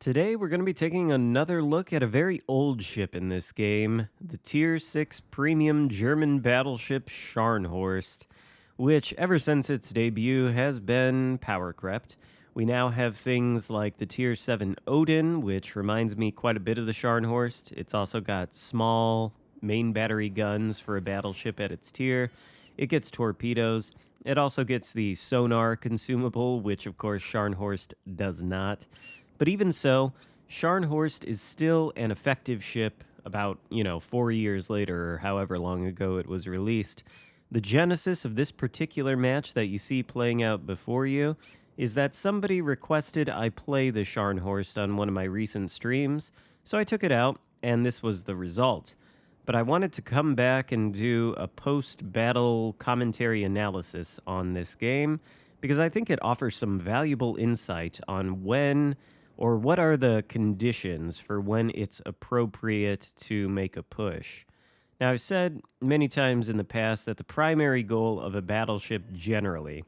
Today, we're going to be taking another look at a very old ship in this game, the Tier 6 premium German battleship Scharnhorst, which, ever since its debut, has been power crept. We now have things like the Tier 7 Odin, which reminds me quite a bit of the Scharnhorst. It's also got small main battery guns for a battleship at its tier. It gets torpedoes. It also gets the sonar consumable, which, of course, Scharnhorst does not. But even so, Scharnhorst is still an effective ship about, 4 years later or however long ago it was released. The genesis of this particular match that you see playing out before you is that somebody requested I play the Scharnhorst on one of my recent streams, so I took it out, and this was the result. But I wanted to come back and do a post battle commentary analysis on this game because I think it offers some valuable insight on when or what are the conditions for when it's appropriate to make a push. Now, I've said many times in the past that the primary goal of a battleship generally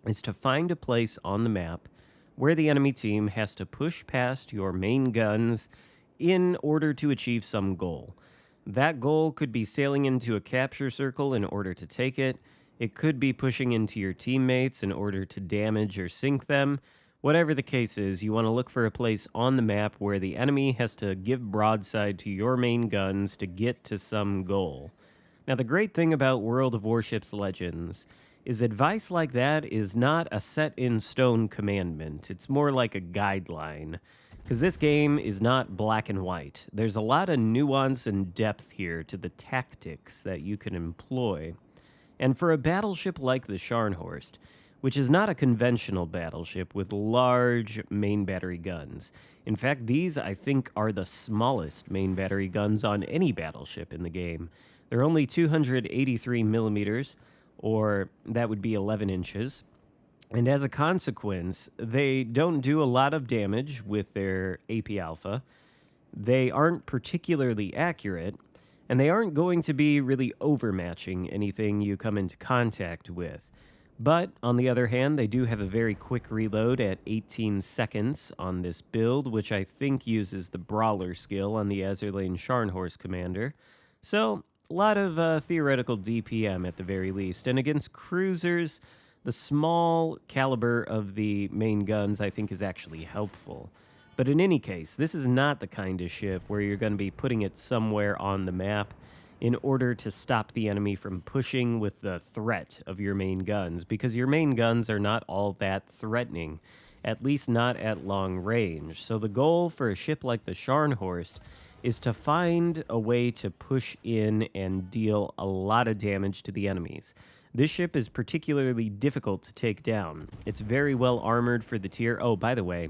is to find a place on the map where the enemy team has to push past your main guns in order to achieve some goal. That goal could be sailing into a capture circle in order to take it. It could be pushing into your teammates in order to damage or sink them. Whatever the case is, you want to look for a place on the map where the enemy has to give broadside to your main guns to get to some goal. Now, the great thing about World of Warships Legends is advice like that is not a set in stone commandment. It's more like a guideline. Because this game is not black and white. There's a lot of nuance and depth here to the tactics that you can employ. And for a battleship like the Scharnhorst, which is not a conventional battleship with large main battery guns. In fact, these, I think, are the smallest main battery guns on any battleship in the game. They're only 283 millimeters, or that would be 11 inches. And as a consequence, they don't do a lot of damage with their AP alpha. They aren't particularly accurate, and they aren't going to be really overmatching anything you come into contact with. But, on the other hand, they do have a very quick reload at 18 seconds on this build, which I think uses the Brawler skill on the Azerlane Scharnhorst commander. So, a lot of theoretical DPM at the very least. And against cruisers, the small caliber of the main guns I think is actually helpful. But in any case, this is not the kind of ship where you're going to be putting it somewhere on the map in order to stop the enemy from pushing with the threat of your main guns, because your main guns are not all that threatening, at least not at long range. So the goal for a ship like the Scharnhorst is to find a way to push in and deal a lot of damage to the enemies. This ship is particularly difficult to take down. It's very well armored for the tier. Oh, by the way,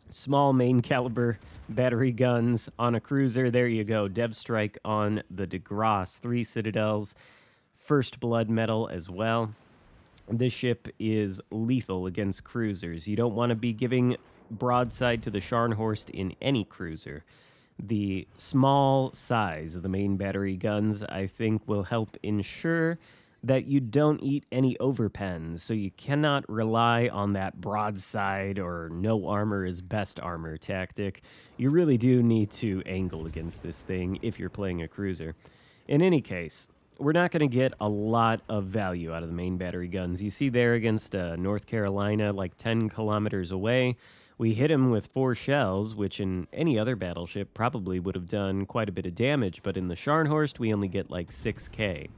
small main caliber battery guns on a cruiser. There you go. Dev Strike on the De Grasse. 3 Citadels. First Blood medal as well. This ship is lethal against cruisers. You don't want to be giving broadside to the Scharnhorst in any cruiser. The small size of the main battery guns, I think, will help ensure that you don't eat any overpens, so you cannot rely on that broadside or no armor is best armor tactic. You really do need to angle against this thing if you're playing a cruiser. In any case, we're not going to get a lot of value out of the main battery guns. You see there against North Carolina, like 10 kilometers away, we hit him with 4 shells, which in any other battleship probably would have done quite a bit of damage, but in the Scharnhorst, we only get like 6K.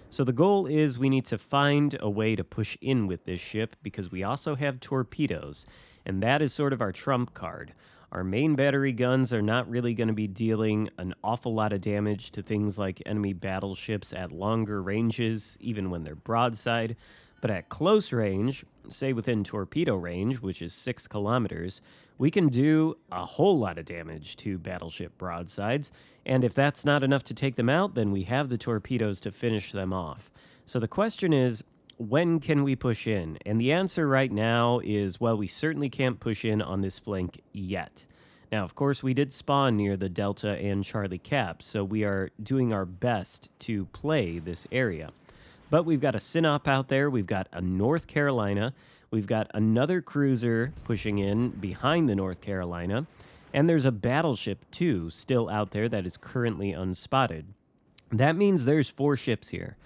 So the goal is we need to find a way to push in with this ship because we also have torpedoes, and that is sort of our trump card. Our main battery guns are not really going to be dealing an awful lot of damage to things like enemy battleships at longer ranges, even when they're broadside. But at close range, say within torpedo range, which is 6 kilometers, we can do a whole lot of damage to battleship broadsides. And if that's not enough to take them out, then we have the torpedoes to finish them off. So the question is, when can we push in? And the answer right now is, well, we certainly can't push in on this flank yet. Now, of course, we did spawn near the Delta and Charlie Cap, so we are doing our best to play this area. But we've got a Sinop out there, we've got a North Carolina, we've got another cruiser pushing in behind the North Carolina, And there's a battleship, too, still out there that is currently unspotted. That means there's 4 ships here.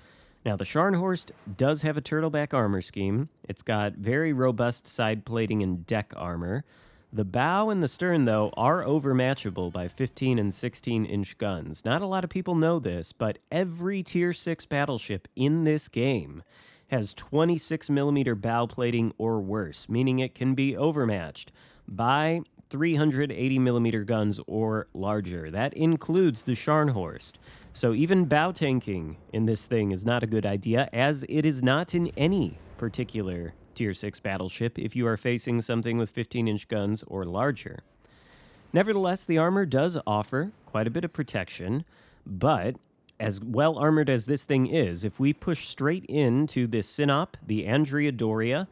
Now, the Scharnhorst does have a turtleback armor scheme. It's got very robust side plating and deck armor. The bow and the stern, though, are overmatchable by 15 and 16-inch guns. Not a lot of people know this, but every Tier 6 battleship in this game has 26mm bow plating or worse, meaning it can be overmatched by 380mm guns or larger. That includes the Scharnhorst. So even bow tanking in this thing is not a good idea, as it is not in any particular Tier 6 battleship if you are facing something with 15-inch guns or larger. Nevertheless, the armor does offer quite a bit of protection, but as well armored as this thing is, if we push straight into the Sinop, the Andrea Doria,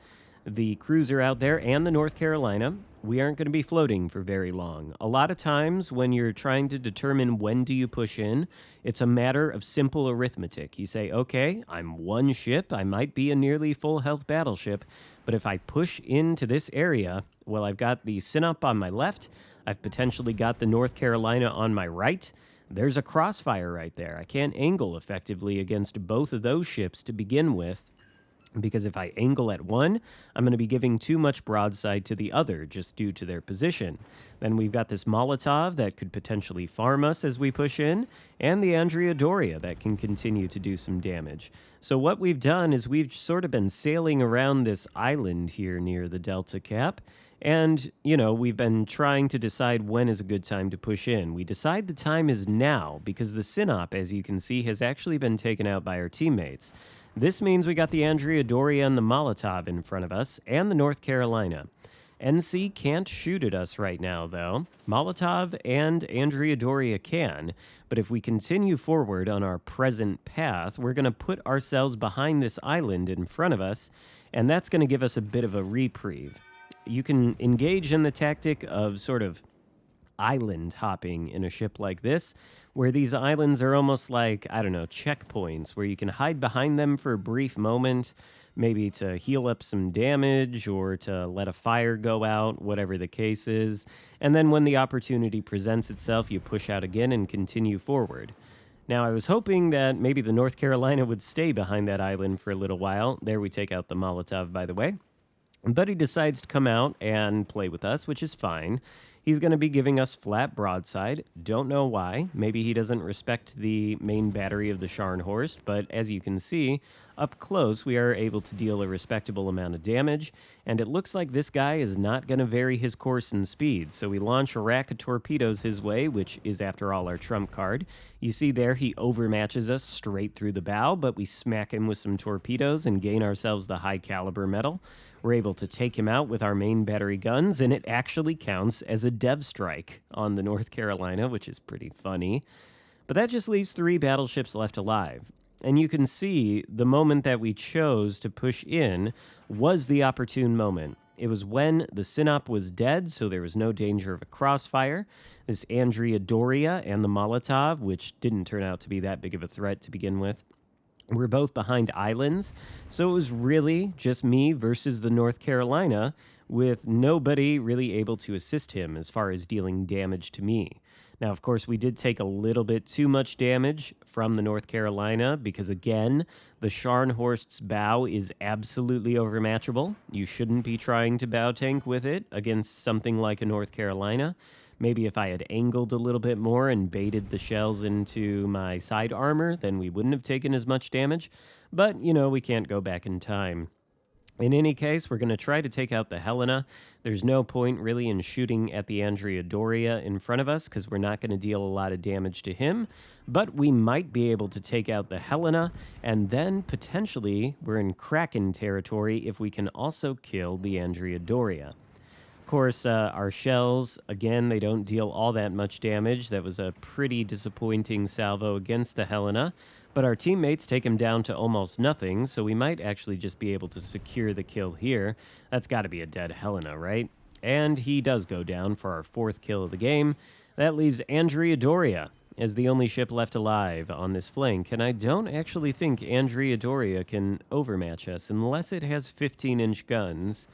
the cruiser out there, and the North Carolina, we aren't going to be floating for very long. A lot of times when you're trying to determine when do you push in, it's a matter of simple arithmetic. You say, okay, I'm 1 ship. I might be a nearly full health battleship, but if I push into this area, well, I've got the Sinop on my left. I've potentially got the North Carolina on my right. There's a crossfire right there. I can't angle effectively against both of those ships to begin with, because if I angle at one, I'm going to be giving too much broadside to the other just due to their position. Then we've got this Molotov that could potentially farm us as we push in, and the Andrea Doria that can continue to do some damage. So what we've done is we've sort of been sailing around this island here near the Delta Cap, and, we've been trying to decide when is a good time to push in. We decide the time is now because the Sinop, as you can see, has actually been taken out by our teammates. This means we got the Andrea Doria and the Molotov in front of us, and the North Carolina. NC can't shoot at us right now, though. Molotov and Andrea Doria can, but if we continue forward on our present path, we're going to put ourselves behind this island in front of us, and that's going to give us a bit of a reprieve. You can engage in the tactic of sort of island hopping in a ship like this, where these islands are almost like, checkpoints, where you can hide behind them for a brief moment, maybe to heal up some damage or to let a fire go out, whatever the case is. And then when the opportunity presents itself, you push out again and continue forward. Now, I was hoping that maybe the North Carolina would stay behind that island for a little while. There we take out the Molotov, by the way. But he decides to come out and play with us, which is fine. He's going to be giving us flat broadside. Don't know why. Maybe he doesn't respect the main battery of the Scharnhorst, but as you can see, up close we are able to deal a respectable amount of damage, and it looks like this guy is not going to vary his course and speed, so we launch a rack of torpedoes his way, which is after all our trump card. You see there he overmatches us straight through the bow, but we smack him with some torpedoes and gain ourselves the high caliber medal. We're able to take him out with our main battery guns, and it actually counts as a dev strike on the North Carolina, which is pretty funny. But that just leaves 3 battleships left alive. And you can see the moment that we chose to push in was the opportune moment. It was when the Sinop was dead, so there was no danger of a crossfire. This Andrea Doria and the Molotov, which didn't turn out to be that big of a threat to begin with, we're both behind islands, so it was really just me versus the North Carolina, with nobody really able to assist him as far as dealing damage to me. Now, of course, we did take a little bit too much damage from the North Carolina because, again, the Scharnhorst's bow is absolutely overmatchable. You shouldn't be trying to bow tank with it against something like a North Carolina. Maybe if I had angled a little bit more and baited the shells into my side armor, then we wouldn't have taken as much damage. But, we can't go back in time. In any case, we're going to try to take out the Helena. There's no point really in shooting at the Andrea Doria in front of us because we're not going to deal a lot of damage to him. But we might be able to take out the Helena, and then potentially we're in Kraken territory if we can also kill the Andrea Doria. Of course, our shells, again, they don't deal all that much damage. That was a pretty disappointing salvo against the Helena. But our teammates take him down to almost nothing, so we might actually just be able to secure the kill here. That's got to be a dead Helena, right? And he does go down for our 4th kill of the game. That leaves Andrea Doria as the only ship left alive on this flank, and I don't actually think Andrea Doria can overmatch us unless it has 15-inch guns.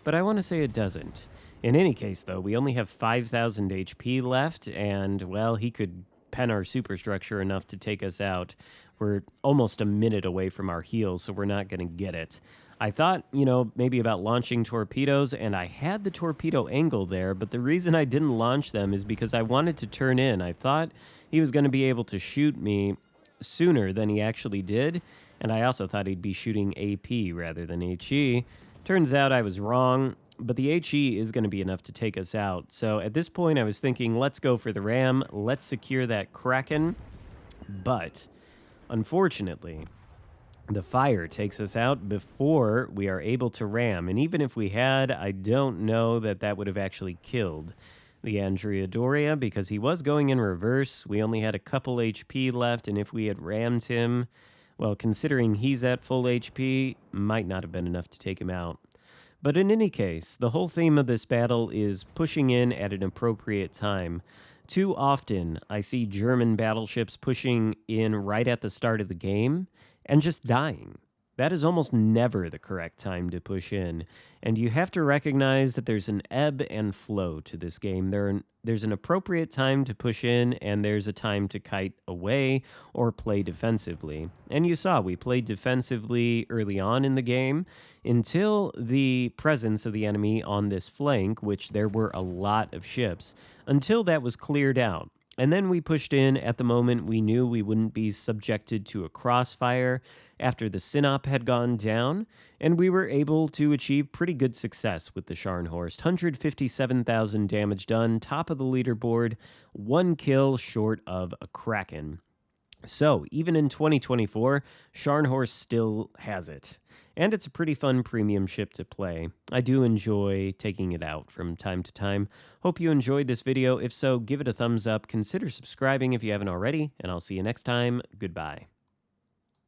But I want to say it doesn't. In any case, though, we only have 5,000 HP left, and, well, he could pen our superstructure enough to take us out. We're almost a minute away from our heels, so we're not going to get it. I thought, maybe about launching torpedoes, and I had the torpedo angle there, but the reason I didn't launch them is because I wanted to turn in. I thought he was going to be able to shoot me sooner than he actually did, and I also thought he'd be shooting AP rather than HE. Turns out I was wrong, but the HE is going to be enough to take us out. So at this point, I was thinking, let's go for the ram. Let's secure that Kraken. But unfortunately, the fire takes us out before we are able to ram. And even if we had, I don't know that that would have actually killed the Andrea Doria because he was going in reverse. We only had a couple HP left, and if we had rammed him, well, considering he's at full HP, might not have been enough to take him out. But in any case, the whole theme of this battle is pushing in at an appropriate time. Too often, I see German battleships pushing in right at the start of the game and just dying. That is almost never the correct time to push in, and you have to recognize that there's an ebb and flow to this game. There's an appropriate time to push in, and there's a time to kite away or play defensively. And you saw we played defensively early on in the game until the presence of the enemy on this flank, which there were a lot of ships, until that was cleared out. And then we pushed in at the moment we knew we wouldn't be subjected to a crossfire after the Synop had gone down, and we were able to achieve pretty good success with the Scharnhorst. 157,000 damage done, top of the leaderboard, 1 kill short of a Kraken. So, even in 2024, Scharnhorst still has it. And it's a pretty fun premium ship to play. I do enjoy taking it out from time to time. Hope you enjoyed this video. If so, give it a thumbs up. Consider subscribing if you haven't already, and I'll see you next time. Goodbye.